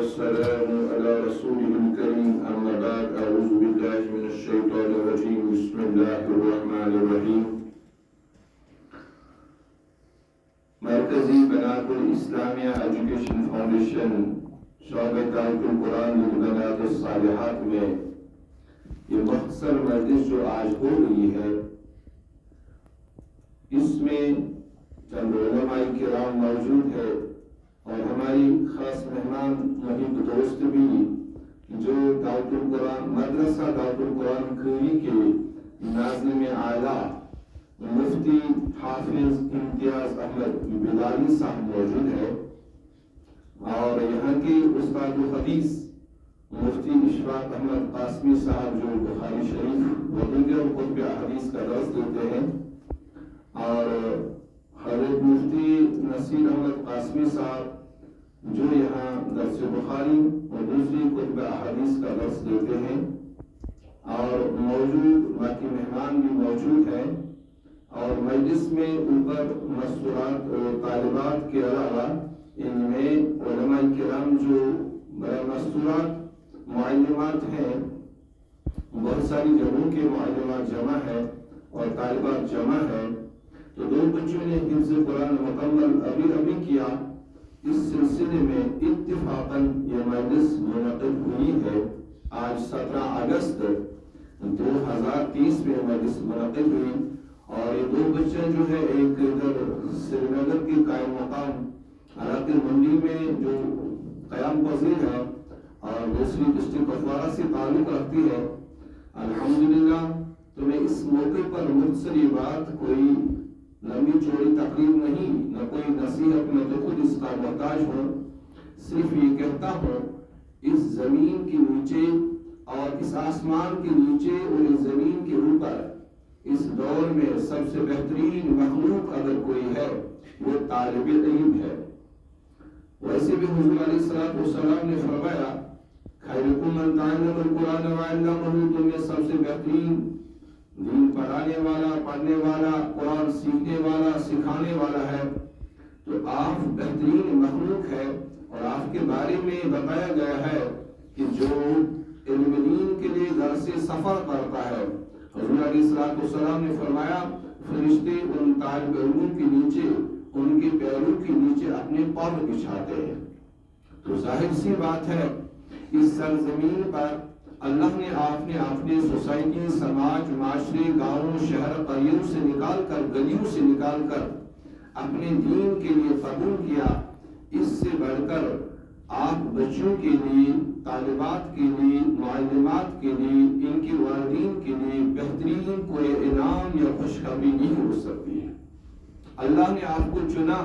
والسلام على رسوله الكريم أما بعد أعوذ بالله من الشيطان الرجيم بسم الله الرحمن الرحيم مرکزی بنات الاسلامیہ ایجوکیشن فاؤنڈیشن شعبہ دعوت القرآن للبنات الصالحات میں یہ مختصر مجلس جو آج ہو رہی ہے، اس میں چند علماء کرام موجود ہے اور ہماری خاص مہمان محب دوست بھی جو دعوت القرآن مدرسہ دعوت القرآن کھوری کے ناظم اعلیٰ مفتی حافظ امتیاز احمد بلالی صاحب موجود ہے، اور یہاں کے استاد الحدیث مفتی اشفاق احمد قاسمی صاحب جو بخاری شریف و دیگر کتب احادیث کا درس دیتے ہیں، اور حضرت مفتی نصیر احمد قاسمی صاحب جو یہاں درس بخاری اور دوسری کتب احادیث کا درس دیتے ہیں، اور موجود باقی مہمان بھی موجود ہیں، اور مجلس میں اوپر مستورات اور طالبات کے علاوہ ان میں علماء کرام جو مستورات معلمات ہیں، بہت ساری جگہوں کے معلمات جمع ہے اور طالبات جمع ہے، تو دو بچوں نے حفظ قرآن مکمل ابھی کیا۔ اس سلسلے میں اتفاقاً یہ مجلس منعقد ہوئی ہے۔ آج 17 اگست 2023 میں مجلس منعقد ہوئی، اور یہ دو بچے جو ہے ایک ادھر سری نگر کے قائم مقام علاقے منڈی میں جو قیام پذیر ہے اور دوسری ڈسٹرکٹ کپوارہ سے تعلق رکھتی ہے۔ الحمدللہ، تو میں اس موقع پر مختصر یہ بات، کوئی لمبی چوڑی تقریر نہیں، نہ کوئی نصیحت، میں تو خود اس کا محتاج ہوں، صرف یہ کہتا ہوں اس زمین کے نیچے اور اس آسمان کے نیچے اور اس زمین کے اوپر اس دور میں سب سے بہترین مخلوق اگر کوئی ہے وہ طالب علم ہے۔ ویسے بھی حضور علیہ السلام نے فرمایا خیرکم من تعلم القرآن وعلمہ، تم میں سب سے بہترین دین پڑھانے والا، پڑھنے والا، قرآن سیکھنے والا، سکھانے والا ہے۔ تو آپ بہترین مخلوق ہے، اور آپ کے بارے میں بتایا گیا ہے کہ جو علم دین کے لیے گھر سے سفر کرتا ہے، حضور علیہ السلام نے فرمایا فرشتے ان طالب علموں کے نیچے، ان کے پیروں کے نیچے اپنے پاؤں بچھاتے ہیں۔ تو ظاہر سی بات ہے اس سرزمین پر اللہ نے آپ نے اپنے سوسائٹی، سماج، معاشرے، گاؤں، شہر، قریوں سے نکال کر، گلیوں سے نکال کر اپنے دین کے لیے قبول کیا۔ اس سے بڑھ کر آپ بچوں کے لیے، طالبات کے لیے، معلمات کے لیے، ان کے والدین کے لیے بہترین کوئی انعام یا خوشخبری نہیں ہو سکتی ہے۔ اللہ نے آپ کو چنا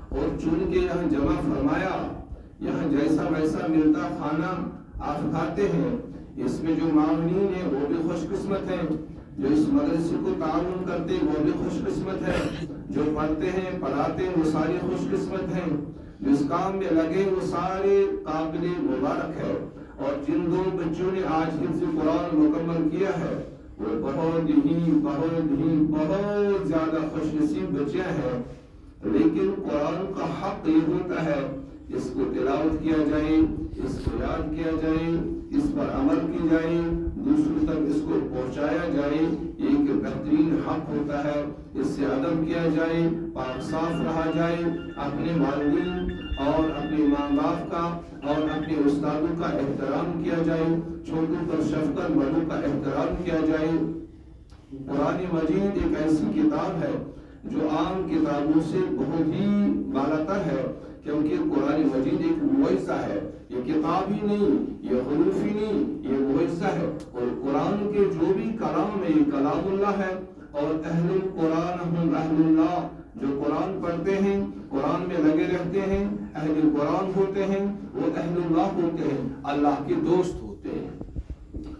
اور چن کے یہاں جمع فرمایا، یہاں جیسا ویسا ملتا کھانا آپ کھاتے ہیں۔ اس میں جو معاونین ہیں وہ بھی خوش قسمت ہیں، جو اس مدرسے کو تعاون کرتے وہ بھی خوش قسمت ہے، جو پڑھتے ہیں پڑھاتے ہیں وہ سارے خوش قسمت ہیں، جو اس کام میں لگے وہ سارے قابل مبارک ہے۔ اور جن دو بچوں نے آج حفظ قرآن مکمل کیا ہے وہ بہت زیادہ خوش نصیب بچے ہیں۔ لیکن قرآن کا حق یہ ہوتا ہے اس کو تلاوت کیا جائے، اس کو یاد کیا جائے، اس پر عمل کی جائے، دوسروں تک اس کو پہنچایا جائے، یہ ایک بہترین حق ہوتا ہے۔ اس سے ادب کیا جائے، پاک صاف رہا جائے، اپنے والدین اور اپنے ماں باپ کا اور اپنے استادوں کا احترام کیا جائے، چھوٹوں پر شفقت، بڑوں کا احترام کیا جائے۔ قرآن مجید ایک ایسی کتاب ہے جو عام کتابوں سے بہت ہی بالاتر ہے، کیونکہ قرآن مجید ایک معجزہ ہے۔ یہ کتاب ہی نہیں، یہ حروف ہی نہیں، یہ معجزہ ہے۔ اور قرآن کے جو بھی کلام ہے یہ کلام اللہ ہے، اور اہل القرآن ہم اہل اللہ، جو قرآن پڑھتے ہیں، قرآن میں لگے رہتے ہیں، اہل قرآن ہوتے ہیں، وہ اہل اللہ ہوتے ہیں، اللہ کے دوست ہوتے ہیں۔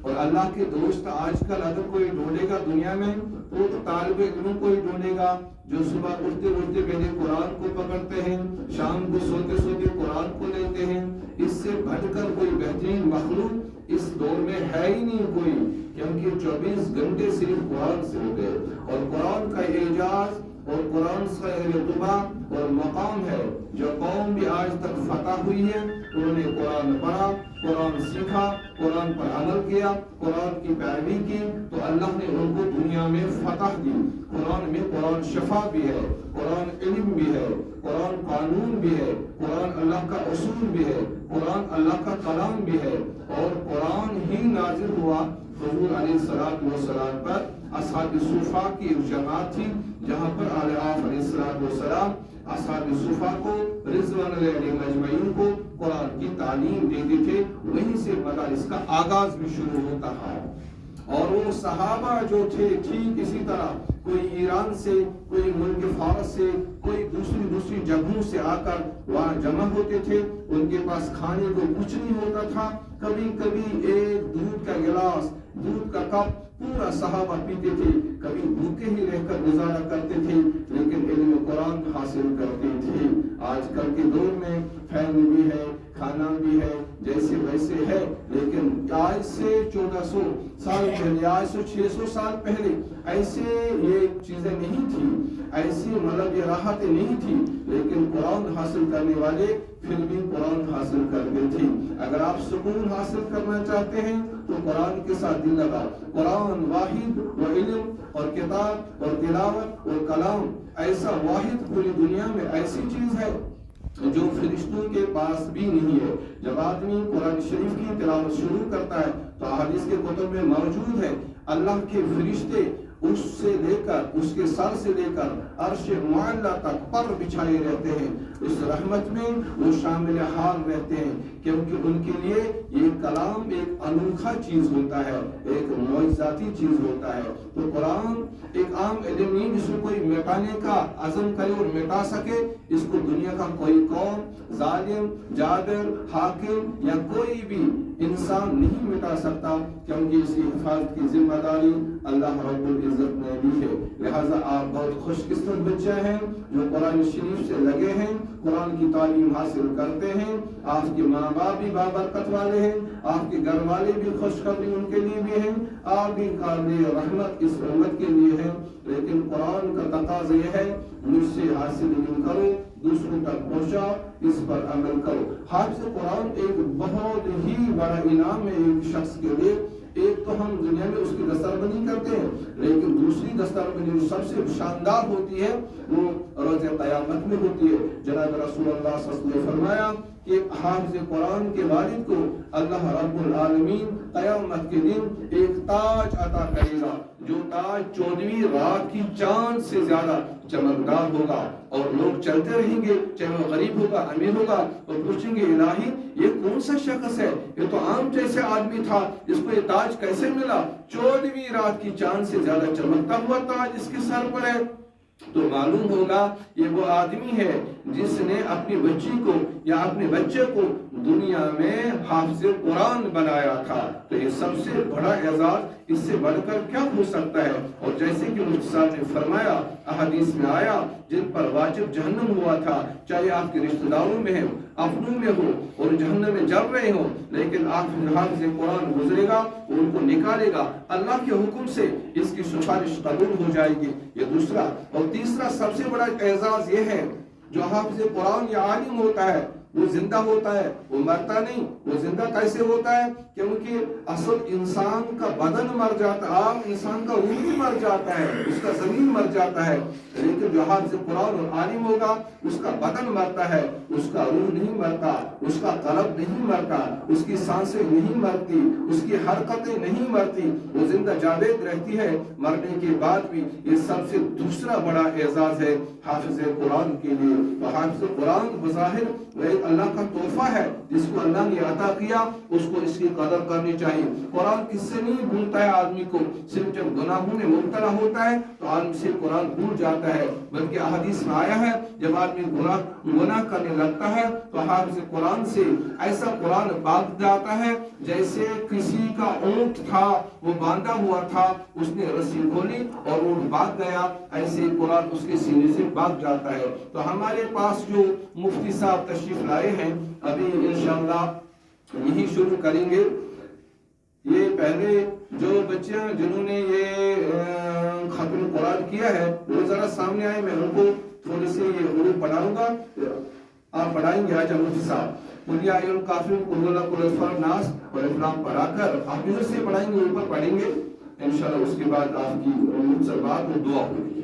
اور اللہ کے دوست آج کل اگر کوئی ڈھونڈے گا دنیا میں تو طالب علموں کو ہی ڈھونڈے گا، جو صبح اٹھتے اٹھتے پہلے قرآن کو پکڑتے ہیں، شام کو سوتے سوتے قرآن کو لیتے ہیں۔ اس سے بڑھ کر کوئی بہترین مخلوق اس دور میں ہے ہی نہیں کوئی، کیونکہ 24 گھنٹے صرف قرآن سے ہوتے ہیں، اور قرآن کا اعجاز اور قرآن کا رتبہ اور مقام ہے۔ جو قوم بھی آج تک فتح ہوئی ہے انہوں نے قرآن پڑھا، قرآن سیکھا، قرآن پر عمل کیا، قرآن کی پیروی کی، تو اللہ نے ان کو دنیا میں فتح دی۔ قرآن میں قرآن شفا بھی ہے، قرآن علم بھی ہے، قرآن قانون بھی ہے، قرآن اللہ کا اصول بھی ہے، قرآن اللہ کا کلام بھی ہے، اور قرآن ہی نازل ہوا حضور علیہ السلام پر۔ اصحاب صفا کی ایک جماعت تھی جہاں پر آل آف علیہ السلام اصحاب صفا کو رضوان اللہ علیہ مجمعین کو قرآن کی تعلیم دیتے تھے، وہیں سے مدارس کا آغاز بھی شروع ہوتا ہے۔ اور وہ صحابہ جو تھے ٹھیک اسی طرح کوئی ایران سے، کوئی ملک فارس سے، کوئی دوسری جگہوں سے آ کر وہاں جمع ہوتے تھے۔ ان کے پاس کھانے کو کچھ نہیں ہوتا تھا، کبھی کبھی ایک دودھ کا گلاس، دودھ کا کپ پورا صحابہ پیتے تھے، کبھی بھوکے ہی رہ کر گزارا کرتے تھے، لیکن علم قرآن حاصل کرتے تھے۔ آج کل کے دور میں فین بھی ہے، کھانا بھی ہے، جیسے ویسے ہے، لیکن آج سے 1400 سال پہلے، آج سے 600 سال پہلے ایسے یہ چیزیں نہیں تھی، ایسی مطلب یہ راحتیں نہیں تھی، لیکن قرآن حاصل کرنے والے پھر بھی قرآن حاصل کرتے تھے۔ اگر آپ سکون حاصل کرنا چاہتے ہیں تو قرآن کے ساتھ دل لگا۔ قرآن واحد و علم اور کتاب اور تلاوت اور کلام ایسا واحد پوری دنیا میں ایسی چیز ہے جو فرشتوں کے پاس بھی نہیں ہے۔ جب آدمی قرآن شریف کی تلاوت شروع کرتا ہے تو احادیث کے کتب میں موجود ہے، اللہ کے فرشتے اس سے لے کر، اس کے سر سے لے کر عرش معلیٰ تک پر بچھائے رہتے ہیں، اس رحمت میں وہ شامل حال رہتے ہیں، کیونکہ ان کے لیے یہ کلام ایک انوکھا چیز ہوتا ہے، ایک معجزاتی چیز ہوتا ہے۔ تو قرآن ایک عام علم نہیں جس کو کوئی مٹانے کا عزم کرے اور مٹا سکے، اس کو دنیا کا کوئی قوم، ظالم، جابر، حاکم یا کوئی بھی انسان نہیں مٹا سکتا، کیونکہ اس کی حفاظت کی ذمہ داری اللہ رب العزت نے دی ہے۔ لہٰذا آپ بہت خوش قسمت بچے ہیں جو قرآن شریف سے لگے ہیں، قرآن کی تعلیم حاصل کرتے ہیں۔ آپ کے ماں باپ بھی بابرکت والے ہیں، آپ کے گھر والے بھی خوشخبری ان کے لیے بھی ہیں، آپ بھی قابل رحمت اس امت کے لیے ہیں۔ لیکن قرآن کا تقاضا یہ ہے، مجھ سے حاصل علم کرو، دوسروں تک پہنچاؤ، اس پر عمل کرو۔ حافظ قرآن ایک بہت ہی بڑا انعام ہے ایک شخص کے لیے۔ ایک تو ہم دنیا میں اس کی دستربندی کرتے ہیں، لیکن دوسری دستربندی جو سب سے شاندار ہوتی ہے وہ روز قیامت میں ہوتی ہے۔ جناب رسول اللہ صلی اللہ علیہ وسلم نے فرمایا کہ حافظ قرآن کے والد کو اللہ رب العالمین قیامت کے دن ایک تاج عطا کرے گا، جو تاج 14ویں رات کی چاند سے زیادہ چمکدار ہوگا، اور لوگ چلتے رہیں گے، چاہے وہ غریب ہوگا امیر ہوگا، اور پوچھیں گے الہی یہ کون سا شخص ہے، یہ تو عام جیسے آدمی تھا، اس کو یہ تاج کیسے ملا؟ 14ویں رات کی چاند سے زیادہ چمکتا ہوا تاج اس کے سر پر ہے۔ تو معلوم ہوگا یہ وہ آدمی ہے جس نے اپنی بچی کو یا اپنے بچے کو دنیا میں حافظ قرآن بنایا تھا۔ تو یہ سب سے بڑا اعزاز اس سے بڑھ کر کیا ہو سکتا ہے؟ اور جیسے کہ مفتی صاحب نے فرمایا، احادیث میں آیا، جن پر واجب جہنم ہوا تھا، چاہے آپ کے رشتہ داروں میں ہو، اپنوں میں ہو، اور جہنم میں جل رہے ہوں، لیکن آپ حافظ قرآن گزرے گا، ان کو نکالے گا، اللہ کے حکم سے اس کی سفارش قبول ہو جائے گی۔ یہ دوسرا۔ اور تیسرا سب سے بڑا اعزاز یہ ہے، جو حافظ قرآن یا عالم ہوتا ہے وہ زندہ ہوتا ہے، وہ مرتا نہیں۔ وہ زندہ کیسے ہوتا ہے؟ کیونکہ اصل انسان کا بدن مر جاتا ہے، عام انسان کا روح بھی مر جاتا ہے، اس کا زمین مر جاتا ہے، لیکن جو حافظ قرآن اور عالم ہوگا اس کا بدن مرتا ہے، اس کا روح نہیں مرتا، اس کا قلب نہیں مرتا، اس کی سانسیں نہیں مرتی، اس کی حرکتیں نہیں مرتی، وہ زندہ جاوید رہتی ہے مرنے کے بعد بھی۔ یہ سب سے دوسرا بڑا اعزاز ہے حافظ قرآن کے لیے۔ تو حافظ قرآن بظاہر ایک اللہ کا تحفہ ہے، جس کو اللہ نے عطا کیا، اس کو اس کی قدر کرنی چاہیے۔ قرآن کس سے نہیں بھولتا ہے آدمی کو؟ صرف جب گناہوں میں مبتلا ہوتا ہے تو آدمی سے قرآن بھول جاتا ہے، بلکہ احادیث میں آیا ہے جب آدمی گناہ کرنے لگتا ہے تو حافظ قرآن سے ایسا قرآن بھاگ جاتا ہے جیسے کسی کا اونٹ تھا، وہ باندھا ہوا تھا، اس نے رسی کھولی اور اونٹ بھاگ گیا، ایسے قرآن اس کے سینے سے بھاگ جاتا ہے۔ تو ہمارے پاس جو مفتی صاحب تشریف لائے ہیں، ابھی انشاءاللہ یہی شروع کریں گے۔ یہ پہلے جو بچے جنہوں نے یہ ختم قرآن کیا ہے وہ ذرا سامنے آئے، میں ان کو تھوڑی سی یہ حروف پڑھاؤں گا۔ آپ پڑھائیں گے آج مفتی صاحب قل یا ایھا الکافرون قل ھو اللہ قل الاصفار ناس اور اخلاق پڑھا کر آپ ادھر سے پڑھائیں گے، اوپر پڑھیں گے انشاءاللہ۔ اس کے بعد آپ کی مختصر بات اور دعا ہوگی۔